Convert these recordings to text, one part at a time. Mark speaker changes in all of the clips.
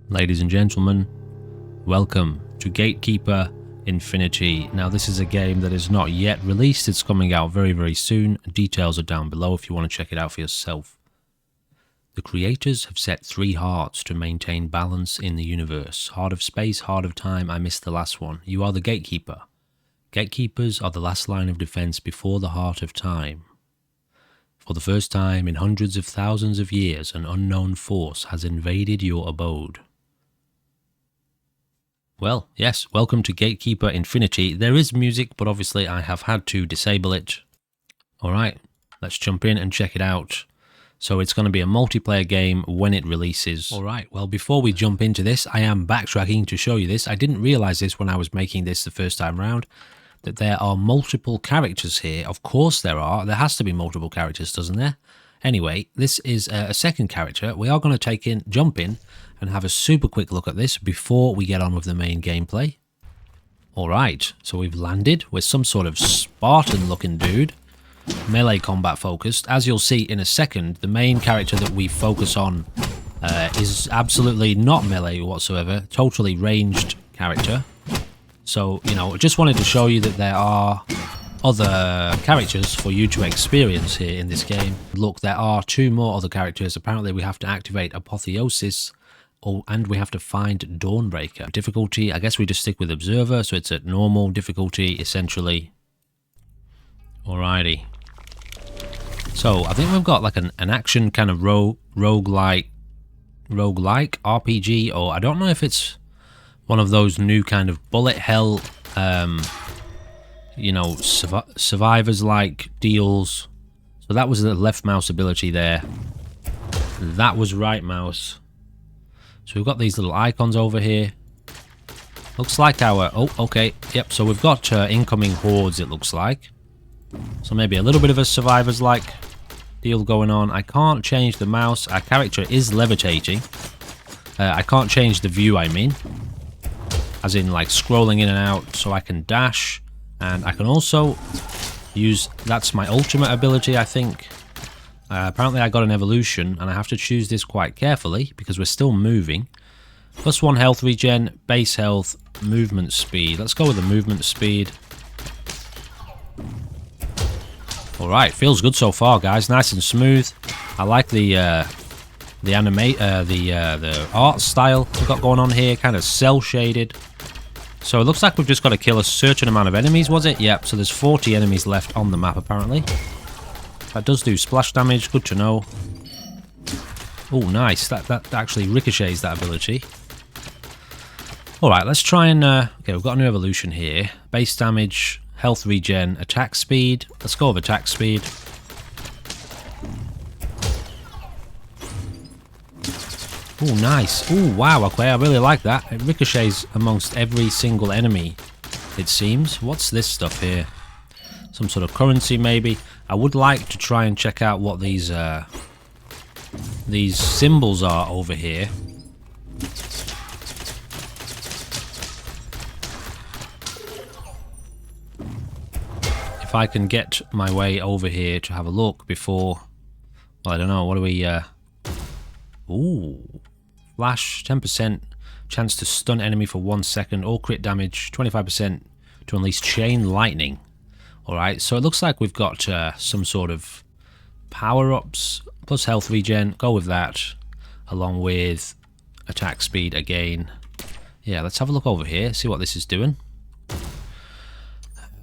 Speaker 1: Ladies and gentlemen, welcome to Gatekeeper Infinity. Now this is a game that is not yet released, it's coming out very soon. Details are down below if you want to check it out for yourself. The creators have set 3 hearts to maintain balance in the universe. Heart of space, heart of time, I missed the last one. You are the Gatekeeper. Gatekeepers are the last line of defense before the heart of time. For the first time in hundreds of thousands of years, an unknown force has invaded your abode. Well, yes, welcome to Gatekeeper Infinity. There is music, but obviously I have had to disable it. Alright, let's jump in and check it out. So it's going to be a multiplayer game when it releases. Alright, well before we jump into this, I am backtracking to show you this. I didn't realise this when I was making this the first time round, that there are multiple characters here. Of course there are. There has to be multiple characters, doesn't there? Anyway, this is a second character. We are going to jump in and have a super quick look at this before we get on with the main gameplay. Alright, so we've landed with some sort of Spartan looking dude. Melee combat focused. As you'll see in a second, the main character that we focus on is absolutely not melee whatsoever. Totally ranged character. So, you know, just wanted to show you that there are other characters for you to experience here in this game. Look, there are 2 more other characters. Apparently we have to activate Apotheosis, and we have to find Dawnbreaker. Difficulty, I guess we just stick with Observer, so it's at normal difficulty, essentially. Alrighty. So, I think we've got like an action kind of roguelike RPG, or I don't know if it's one of those new kind of bullet hell, you know, survivors-like deals. So that was the left mouse ability there. That was right mouse. So we've got these little icons over here. Looks like our... Oh, okay. Yep, so we've got incoming hordes, it looks like. So maybe a little bit of a survivors-like deal going on. I can't change the mouse. Our character is levitating. I can't change the view, I mean. As in, like, scrolling in and out, so I can dash. And I can also use... That's my ultimate ability, I think. Apparently I got an evolution, and I have to choose this quite carefully, because we're still moving. +1 health regen, base health, movement speed. Let's go with the movement speed. Alright, feels good so far, guys. Nice and smooth. I like the art style we've got going on here, kind of cel-shaded. So it looks like we've just got to kill a certain amount of enemies, was it? Yep, so there's 40 enemies left on the map, apparently. That does do splash damage, good to know. Oh, nice. That actually ricochets that ability. Alright, let's try and... okay, we've got a new evolution here. Base damage, health regen, attack speed. Let's go with attack speed. Oh, nice. Oh, wow, okay, I really like that. It ricochets amongst every single enemy, it seems. What's this stuff here? Some sort of currency, maybe. I would like to try and check out what these symbols are over here. If I can get my way over here to have a look before... Well, I don't know, what do we... Ooh. Flash, 10% chance to stun enemy for 1 second, or crit damage, 25% to unleash chain lightning. Alright, so it looks like we've got some sort of power-ups, plus health regen, go with that, along with attack speed again. Yeah, let's have a look over here, see what this is doing.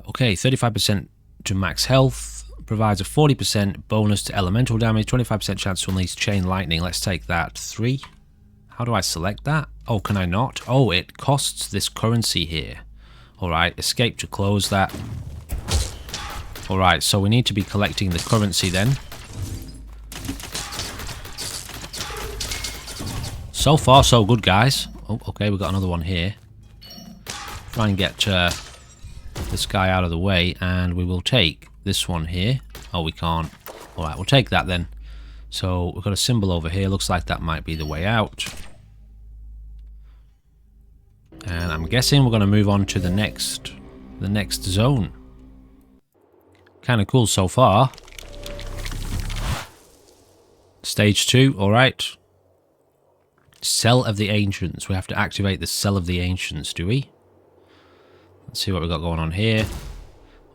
Speaker 1: Okay, 35% to max health, provides a 40% bonus to elemental damage, 25% chance to unleash chain lightning. Let's take that. 3. How do I select that? Oh, can I not? Oh, it costs this currency here. Alright, escape to close that. Alright, so we need to be collecting the currency then. So far, so good, guys. Oh, okay, we've got another one here. Try and get this guy out of the way, and we will take this one here. Oh, we can't. Alright, we'll take that then. So, we've got a symbol over here. Looks like that might be the way out. And I'm guessing we're going to move on to the next zone. Kind of cool so far. Stage 2, alright. Cell of the Ancients. We have to activate the Cell of the Ancients, do we? Let's see what we've got going on here.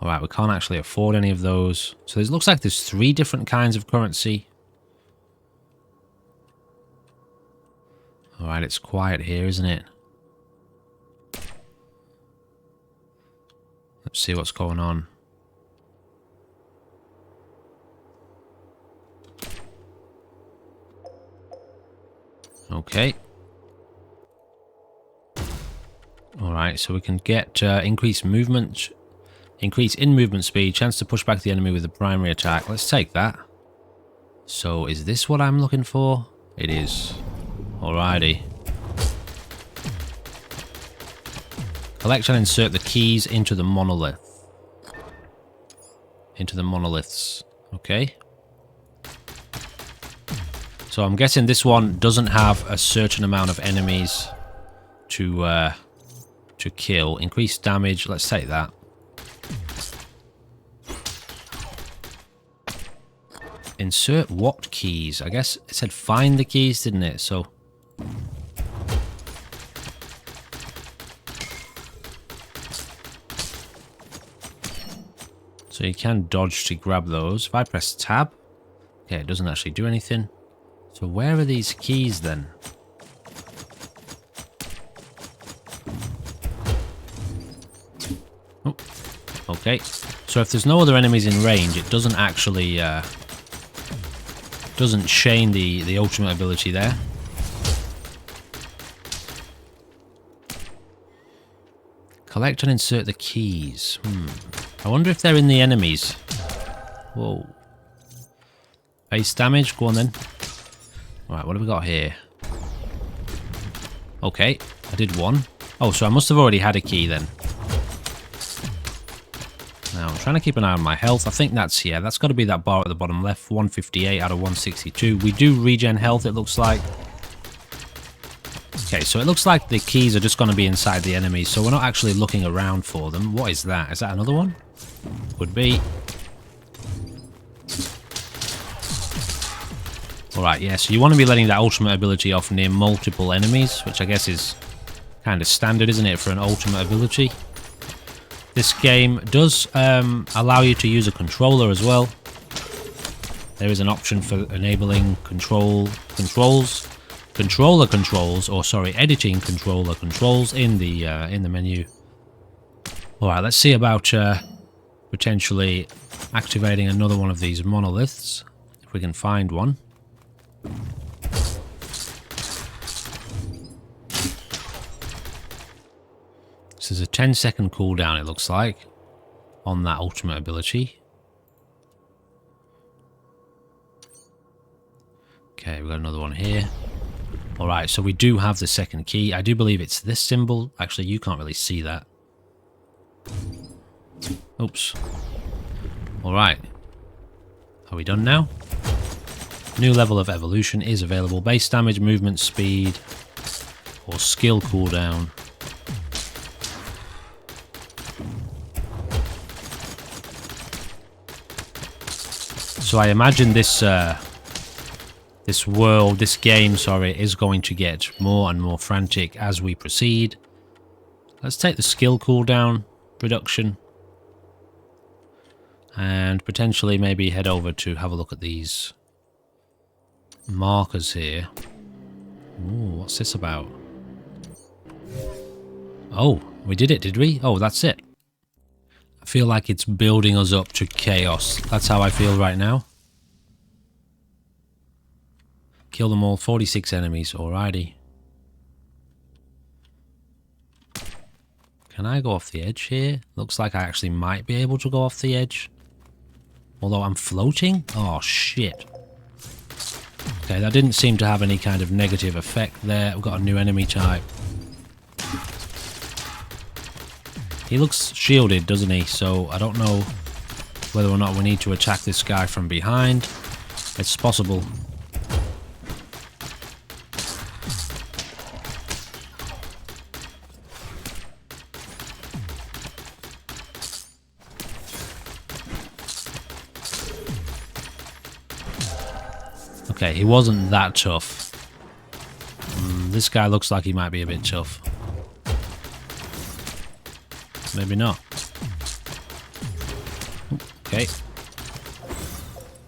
Speaker 1: Alright, we can't actually afford any of those. So it looks like there's 3 different kinds of currency. Alright, it's quiet here, isn't it? Let's see what's going on. Okay. Alright, so we can get increased movement, increase in movement speed, chance to push back the enemy with the primary attack. Let's take that. So is this what I'm looking for? It is. Alrighty. Collect and insert the keys into the monolith. Into the monoliths. Okay. So I'm guessing this one doesn't have a certain amount of enemies to kill. Increased damage. Let's take that. Insert what keys? I guess it said find the keys, didn't it? So you can dodge to grab those. If I press tab, okay, it doesn't actually do anything. So where are these keys then? Oh, okay. So if there's no other enemies in range, it doesn't actually doesn't chain the ultimate ability there. Collect and insert the keys. I wonder if they're in the enemies. Whoa. Base damage, go on then. Right, what have we got here? Okay, I did one. Oh, so I must have already had a key then. Now, I'm trying to keep an eye on my health. I think that's, yeah, that's got to be that bar at the bottom left. 158 out of 162. We do regen health, it looks like. Okay, so it looks like the keys are just going to be inside the enemies, so we're not actually looking around for them. What is that? Is that another one? Could be. Alright, yeah, so you want to be letting that ultimate ability off near multiple enemies, which I guess is kind of standard, isn't it, for an ultimate ability? This game does allow you to use a controller as well. There is an option for enabling editing controller controls in the menu. Alright, let's see about potentially activating another one of these monoliths, if we can find one. This is a 10-second cooldown, it looks like, on that ultimate ability. Okay, we've got another one here. Alright, so we do have the second key. I do believe it's this symbol. Actually, you can't really see that. Oops. Alright. Are we done now? New level of evolution is available. Base damage, movement speed, or skill cooldown. So I imagine this this game, is going to get more and more frantic as we proceed. Let's take the skill cooldown reduction and potentially maybe head over to have a look at these markers here. Ooh, what's this about? Oh, we did it, did we? Oh, that's it. I feel like it's building us up to chaos. That's how I feel right now. Kill them all, 46 enemies, alrighty. Can I go off the edge here? Looks like I actually might be able to go off the edge. Although I'm floating? Oh, shit. Okay, that didn't seem to have any kind of negative effect there. We've got a new enemy type. He looks shielded, doesn't he? So I don't know whether or not we need to attack this guy from behind. It's possible. Okay, he wasn't that tough. this guy looks like he might be a bit tough. Maybe not. Okay.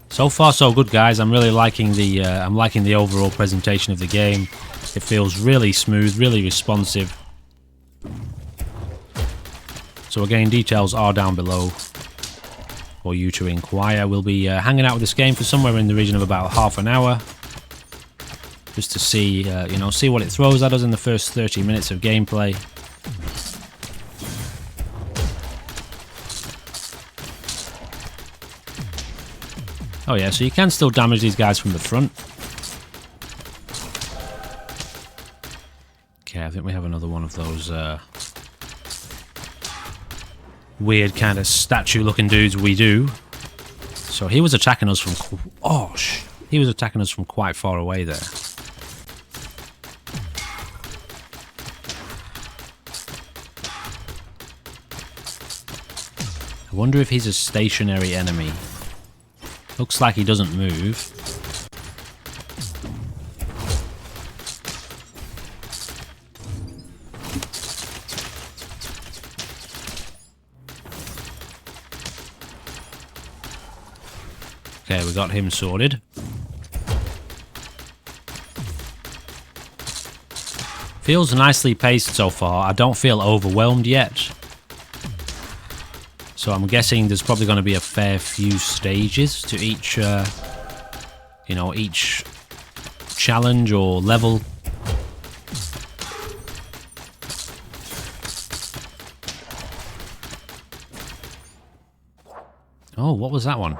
Speaker 1: So far so good, guys. I'm really liking the overall presentation of the game. It feels really smooth, really responsive. So again, details are down below for you to inquire. We'll be hanging out with this game for somewhere in the region of about half an hour, just to see, you know, see what it throws at us in the first 30 minutes of gameplay. Oh yeah, so you can still damage these guys from the front. Okay, I think we have another one of those weird kind of statue-looking dudes. We do. So he was attacking us from... Oh, he was attacking us from quite far away there. I wonder if he's a stationary enemy. Looks like he doesn't move. Okay, we got him sorted. Feels nicely paced so far. I don't feel overwhelmed yet. So I'm guessing there's probably going to be a fair few stages to each, you know, each challenge or level. Oh, what was that one?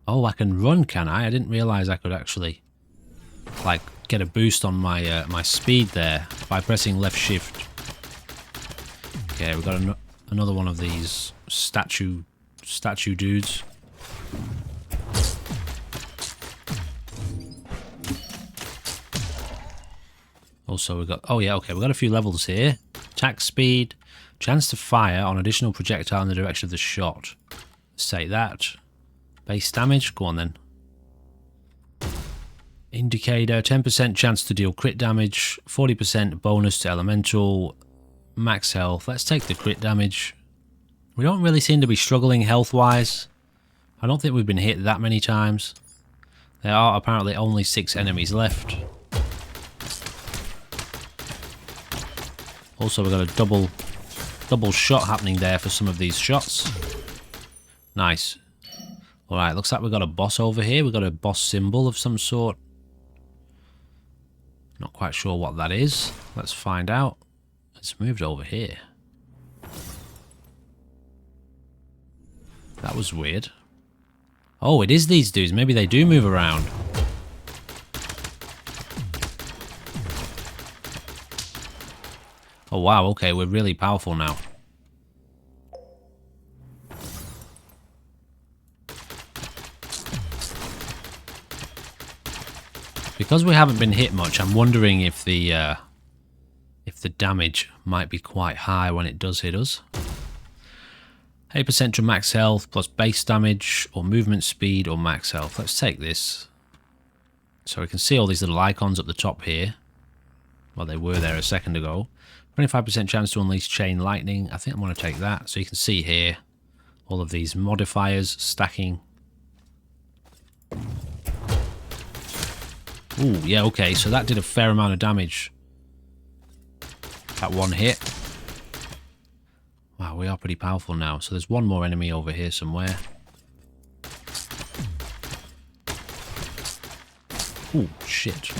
Speaker 1: Oh, I can run, can I? I didn't realise I could actually, like, get a boost on my my speed there by pressing left shift. Okay, we've got another one of these statue dudes. Also, we've got... Oh, yeah, okay. We've got a few levels here. Attack speed. Chance to fire on additional projectile in the direction of the shot. Let's take that. Base damage. Go on, then. Indicator. 10% chance to deal crit damage. 40% bonus to elemental. Max health. Let's take the crit damage. We don't really seem to be struggling health-wise. I don't think we've been hit that many times. There are apparently only 6 enemies left. Also, we've got a double shot happening there for some of these shots. Nice. Alright, looks like we've got a boss over here. We've got a boss symbol of some sort. Not quite sure what that is. Let's find out. It's moved over here. That was weird. Oh, it is these dudes. Maybe they do move around. Oh wow, okay, we're really powerful now. Because we haven't been hit much, I'm wondering if the damage might be quite high when it does hit us. 8% to max health plus base damage or movement speed or max health. Let's take this. So we can see all these little icons up the top here. Well, they were there a second ago. 25% chance to unleash chain lightning. I think I'm going to take that. So you can see here all of these modifiers stacking. Ooh, yeah, okay. So that did a fair amount of damage. That one hit. Wow, we are pretty powerful now. So there's one more enemy over here somewhere. Ooh, shit.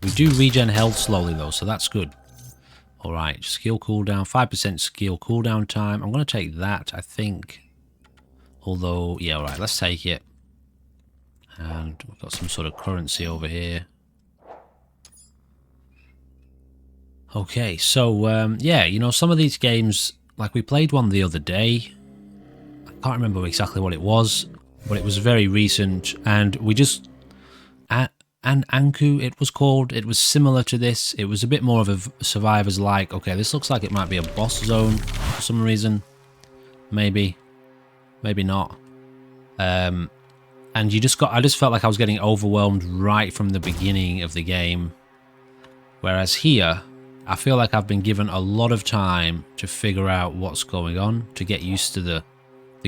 Speaker 1: We do regen health slowly though, so that's good. Alright, skill cooldown, 5% skill cooldown time. I'm going to take that, I think. Although, yeah, alright, let's take it. And we've got some sort of currency over here. Okay, so, yeah, you know, some of these games, like we played one the other day. I can't remember exactly what it was, but it was very recent, and we just... Anku, it was called. It was similar to this. It was a bit more of a survivors-like. Okay, this looks like it might be a boss zone for some reason. Maybe. Maybe not. And And I just felt like I was getting overwhelmed right from the beginning of the game. Whereas here, I feel like I've been given a lot of time to figure out what's going on, to get used to the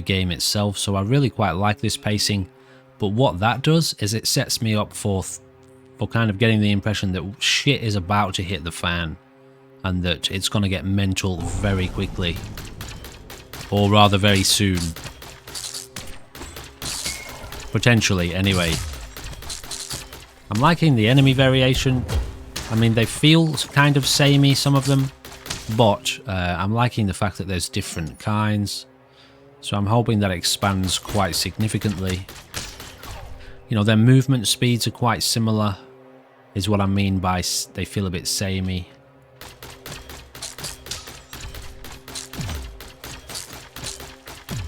Speaker 1: game itself. So I really quite like this pacing. But what that does is it sets me up for kind of getting the impression that shit is about to hit the fan. And that it's going to get mental very quickly. Or rather very soon. Potentially, anyway. I'm liking the enemy variation. I mean, they feel kind of samey, some of them. But I'm liking the fact that there's different kinds. So I'm hoping that expands quite significantly. You know, their movement speeds are quite similar, is what I mean by they feel a bit samey.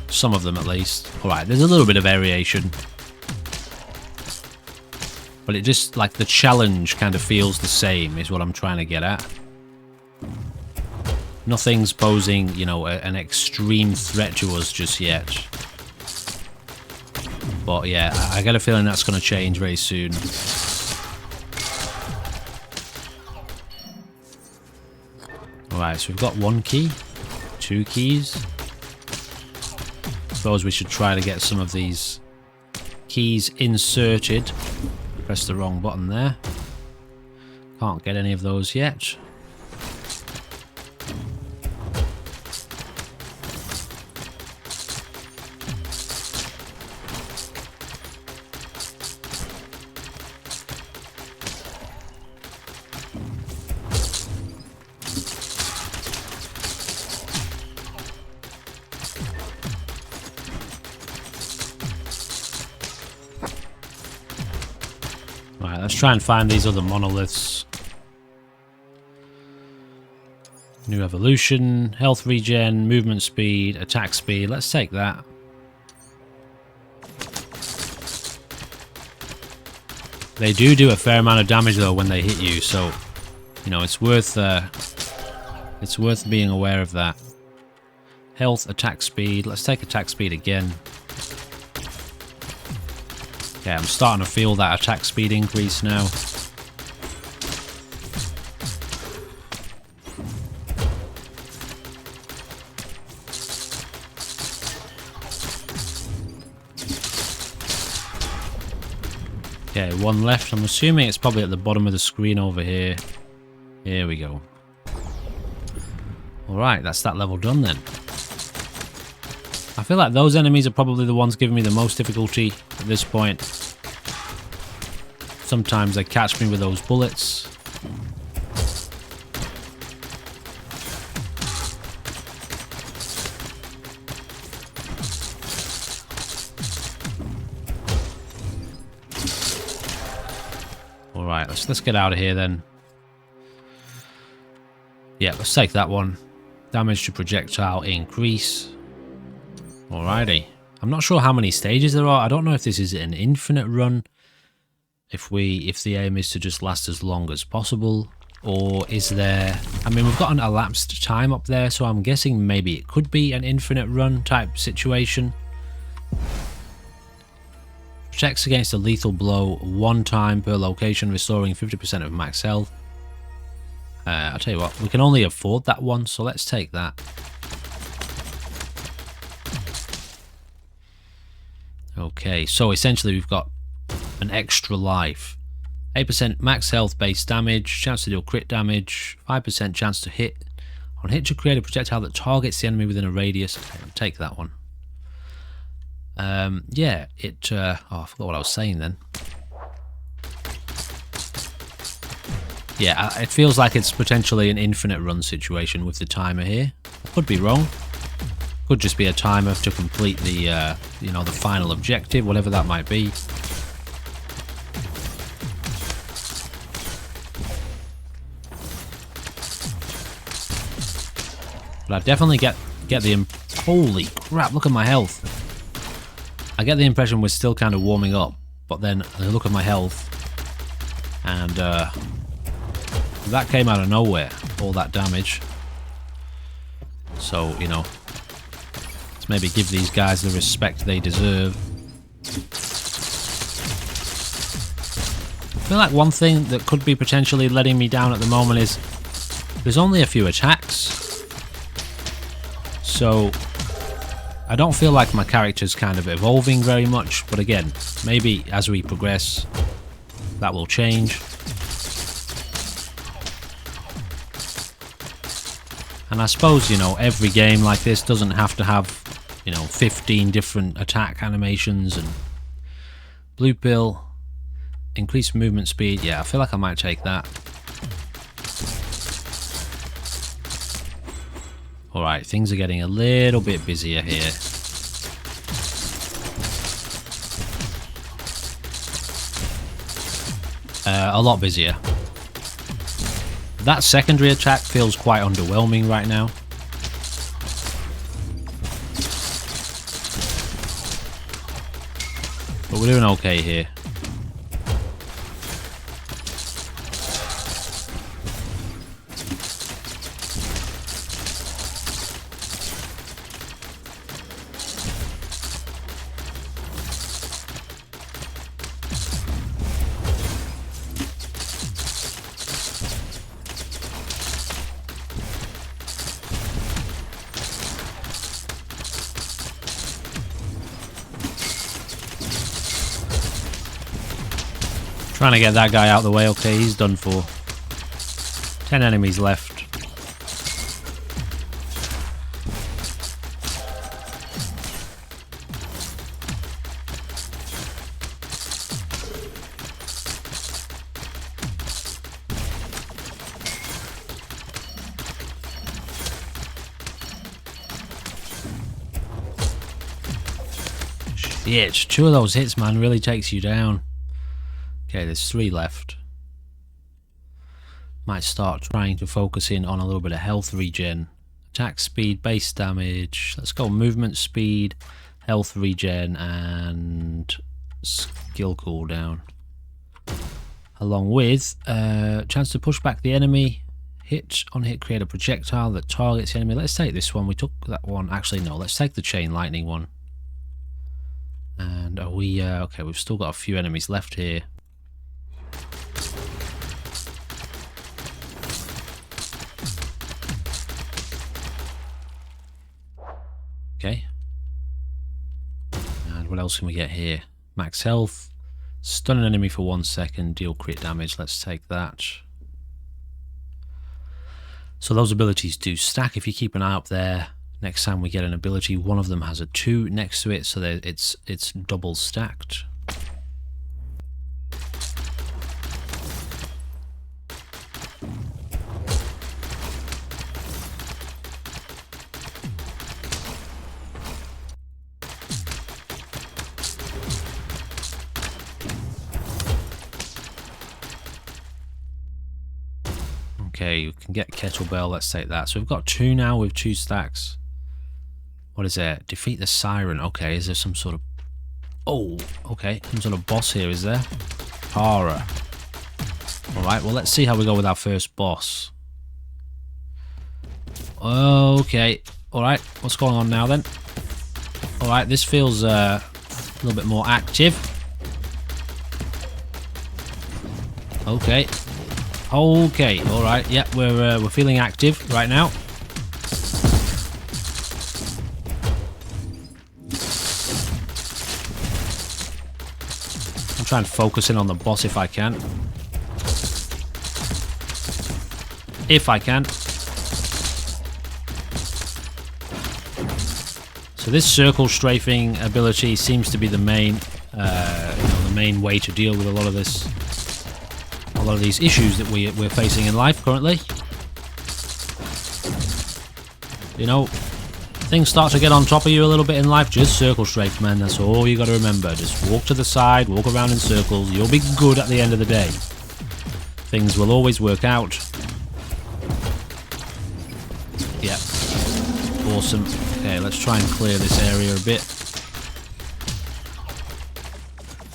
Speaker 1: Some of them at least. Alright, there's a little bit of variation. But it just, like, the challenge kind of feels the same, is what I'm trying to get at. Nothing's posing, you know, an extreme threat to us just yet. But yeah, I get a feeling that's going to change very soon. Alright, so we've got 1 key, 2 keys. Suppose we should try to get some of these keys inserted. Press the wrong button there. Can't get any of those yet. Right, let's try and find these other monoliths. New evolution, health regen, movement speed, attack speed. Let's take that. They do a fair amount of damage though when they hit you, so you know it's worth being aware of that. Health, attack speed. Let's take attack speed again. Okay, I'm starting to feel that attack speed increase now. Okay, 1 left. I'm assuming it's probably at the bottom of the screen over here. Here we go. Alright, that's that level done then. I feel like those enemies are probably the ones giving me the most difficulty at this point. Sometimes they catch me with those bullets. Alright, let's get out of here then. Yeah, let's take that one. Damage to projectile increase. Alrighty. I'm not sure how many stages there are. I don't know if this is an infinite run. If the aim is to just last as long as possible. Or is there... I mean, we've got an elapsed time up there, so I'm guessing maybe it could be an infinite run type situation. Protects against a lethal blow 1 time per location, restoring 50% of max health. I'll tell you what, we can only afford that one, so let's take that. Okay, so essentially we've got an extra life. 8% max health base damage, chance to deal crit damage, 5% chance to hit. On hit to create a projectile that targets the enemy within a radius. Okay, I'll take that one. Yeah, it... oh, I forgot what I was saying then. Yeah, it feels like it's potentially an infinite run situation with the timer here. I could be wrong. Could just be a timer to complete the, you know, the final objective, whatever that might be. But I definitely get the... Holy crap, look at my health. I get the impression we're still kind of warming up, but then I look at my health, and that came out of nowhere, all that damage. So, you know, let's maybe give these guys the respect they deserve. feel like one thing that could be potentially letting me down at the moment is there's only a few attacks. So I don't feel like my character's kind of evolving very much, but again, maybe as we progress that will change. And I suppose, you know, every game like this doesn't have to have, you know, 15 different attack animations. And blue pill, increased movement speed. Yeah, I feel like I might take that. Alright, things are getting a little bit busier here. A lot busier. That secondary attack feels quite underwhelming right now. But we're doing okay here. Trying to get that guy out of the way. Okay, he's done for. 10 enemies left. Shit, 2 of those hits, man, really takes you down. Okay, there's 3 left. Might start trying to focus in on a little bit of health regen. Attack speed, base damage. Let's go movement speed, health regen, and skill cooldown. Along with chance to push back the enemy. On hit, create a projectile that targets the enemy. Let's take this one. We took that one. Actually, no. Let's take the chain lightning one. And are we... okay, we've still got a few enemies left here. Okay. And what else can we get here? Max health. Stun an enemy for 1 second. Deal crit damage. Let's take that. So those abilities do stack if you keep an eye up there. Next time we get an ability, one of them has a 2 next to it, so that it's double stacked. Okay, you can get kettlebell, let's take that. So we've got 2 now with 2 stacks. What is it? Defeat the siren. Okay, is there some sort of... oh, okay. Some sort of boss here, is there? Horror. Alright, well, let's see how we go with our first boss. Okay. Alright, what's going on now, then? Alright, this feels a little bit more active. Okay. Okay, alright. Yeah, we're feeling active right now. I'm trying to focus in on the boss if I can. If I can. So this circle strafing ability seems to be the main, the main way to deal with a lot of these issues that we're facing in life currently. You know, things start to get on top of you a little bit in life, just circle strafe, man. That's all you got to remember. Just walk to the side, walk around in circles. You'll be good at the end of the day. Things will always work out. Yeah. Awesome. Okay, let's try and clear this area a bit.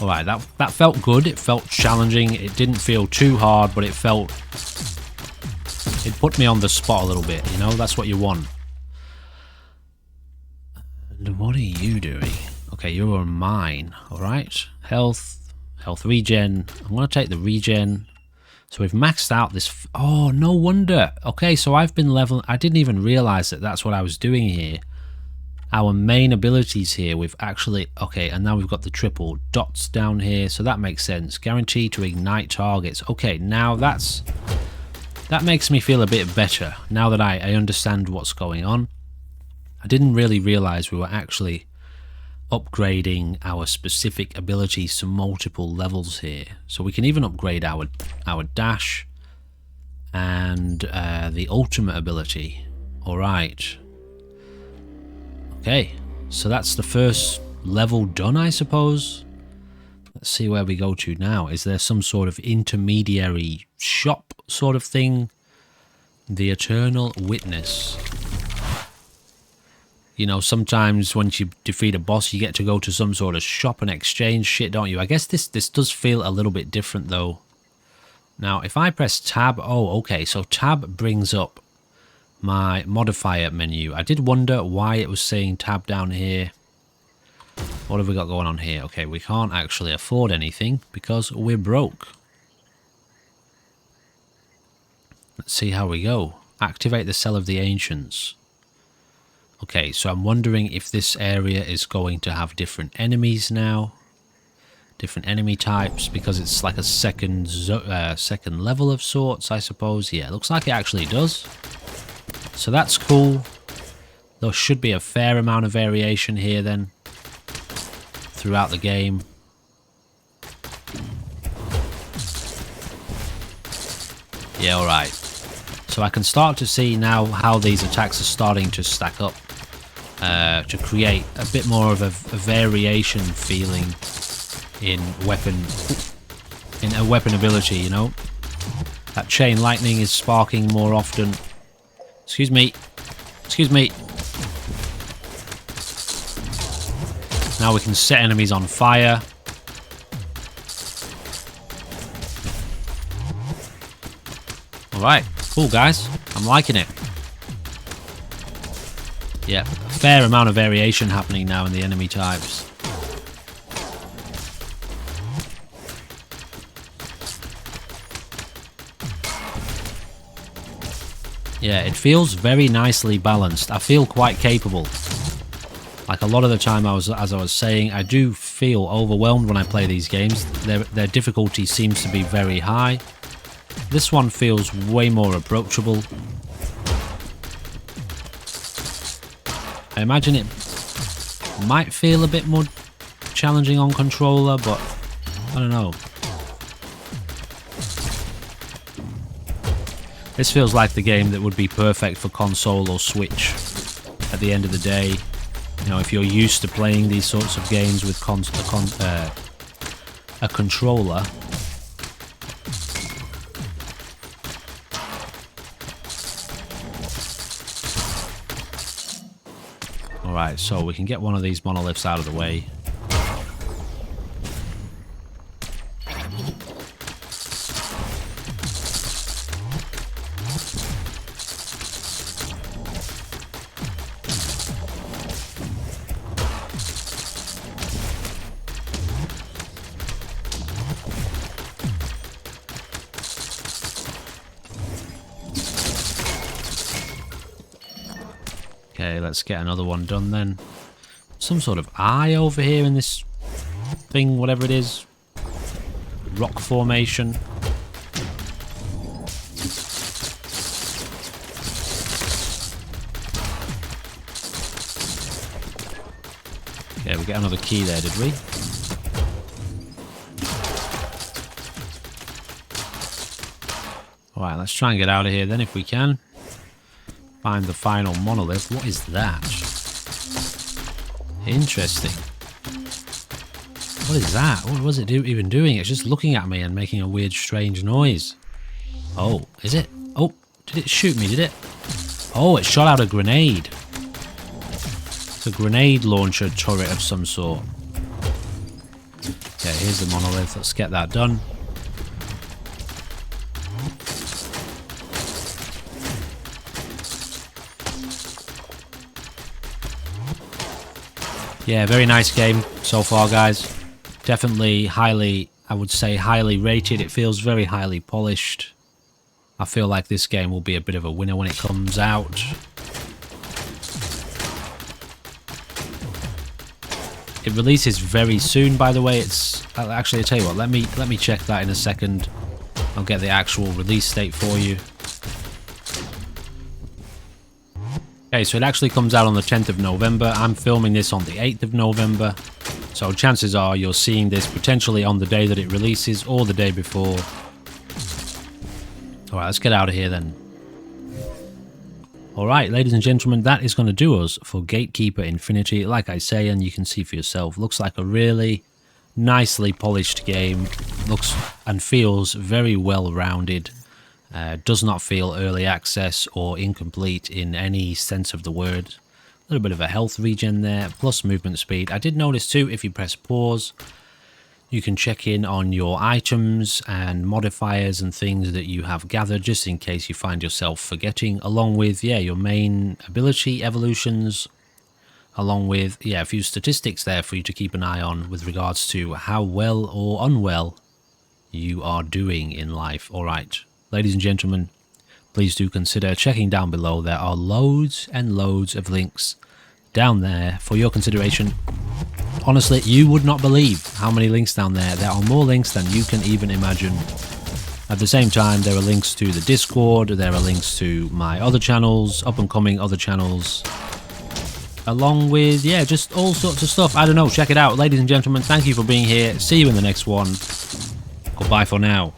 Speaker 1: Alright, that felt good. It felt challenging. It didn't feel too hard, but it put me on the spot a little bit, you know? That's what you want. And what are you doing? Okay, you're mine, alright? Health Health regen. I'm going to take the regen. So we've maxed out this. Oh, no wonder. Okay, so I've been leveling. I didn't even realize that that's what I was doing here. Our main abilities here, we've actually... Okay, and now we've got the triple dots down here. So that makes sense. Guaranteed to ignite targets. Okay, now that makes me feel a bit better. Now that I understand what's going on. I didn't really realize we were actually upgrading our specific abilities to multiple levels here. So we can even upgrade our dash and the ultimate ability. Alright. Okay, so that's the first level done, I suppose. Let's see where we go to now. Is there some sort of intermediary shop sort of thing? The Eternal Witness. You know, sometimes once you defeat a boss, you get to go to some sort of shop and exchange shit, don't you? I guess this does feel a little bit different, though. Now, if I press tab... Oh, okay, so tab brings up my modifier menu. I did wonder why it was saying tab down here. What have we got going on here? Okay, we can't actually afford anything because we're broke. Let's see how we go. Activate the Cell of the Ancients. Okay, so I'm wondering if this area is going to have different enemies now. Different enemy types, because it's like a second level of sorts, I suppose. Yeah, it looks like it actually does. So that's cool. There should be a fair amount of variation here then, throughout the game. Yeah, alright. So I can start to see now how these attacks are starting to stack up. To create a bit more of a variation feeling in a weapon ability, you know. That chain lightning is sparking more often. Excuse me. Excuse me. Now we can set enemies on fire. Alright, cool guys. I'm liking it. Yeah, fair amount of variation happening now in the enemy types. Yeah, it feels very nicely balanced. I feel quite capable. Like a lot of the time, as I was saying, I do feel overwhelmed when I play these games. Their difficulty seems to be very high. This one feels way more approachable. I imagine it might feel a bit more challenging on controller, but I don't know. This feels like the game that would be perfect for console or Switch at the end of the day. You know, if you're used to playing these sorts of games with a controller. Alright, so we can get one of these monoliths out of the way. Okay, let's get another one done then. Some sort of eye over here in this thing, whatever it is. Rock formation. Okay, we get another key there, did we? Alright, let's try and get out of here then if we can. Find the final monolith. What is that? Interesting. What is that? What was it even doing? It's just looking at me and making a weird, strange noise. Oh, is it? Oh, did it shoot me, did it? Oh, it shot out a grenade. It's a grenade launcher turret of some sort. Okay, here's the monolith. Let's get that done. Yeah, very nice game so far, guys. Definitely highly I would say highly rated. It feels very highly polished. I feel like this game will be a bit of a winner when it comes out. It releases very soon, by the way. Actually, I'll tell you what, let me check that in a second. I'll get the actual release date for you. Okay, so it actually comes out on the 10th of November. I'm filming this on the 8th of November. So chances are you're seeing this potentially on the day that it releases or the day before. Alright, let's get out of here then. Alright, ladies and gentlemen, that is going to do us for Gatekeeper Infinity. Like I say, and you can see for yourself, looks like a really nicely polished game. Looks and feels very well rounded. Does not feel early access or incomplete in any sense of the word. A little bit of a health regen there, plus movement speed. I did notice too, if you press pause, you can check in on your items and modifiers and things that you have gathered, just in case you find yourself forgetting, along with, yeah, your main ability evolutions, along with, yeah, a few statistics there for you to keep an eye on with regards to how well or unwell you are doing in life. All right, ladies and gentlemen, please do consider checking down below. There are loads and loads of links down there for your consideration. Honestly, you would not believe how many links down there. There are more links than you can even imagine. At the same time, there are links to the Discord, there are links to my other channels, up and coming other channels, along with, yeah, just all sorts of stuff. I don't know, check it out. Ladies and gentlemen, thank you for being here. See you in the next one. Goodbye for now.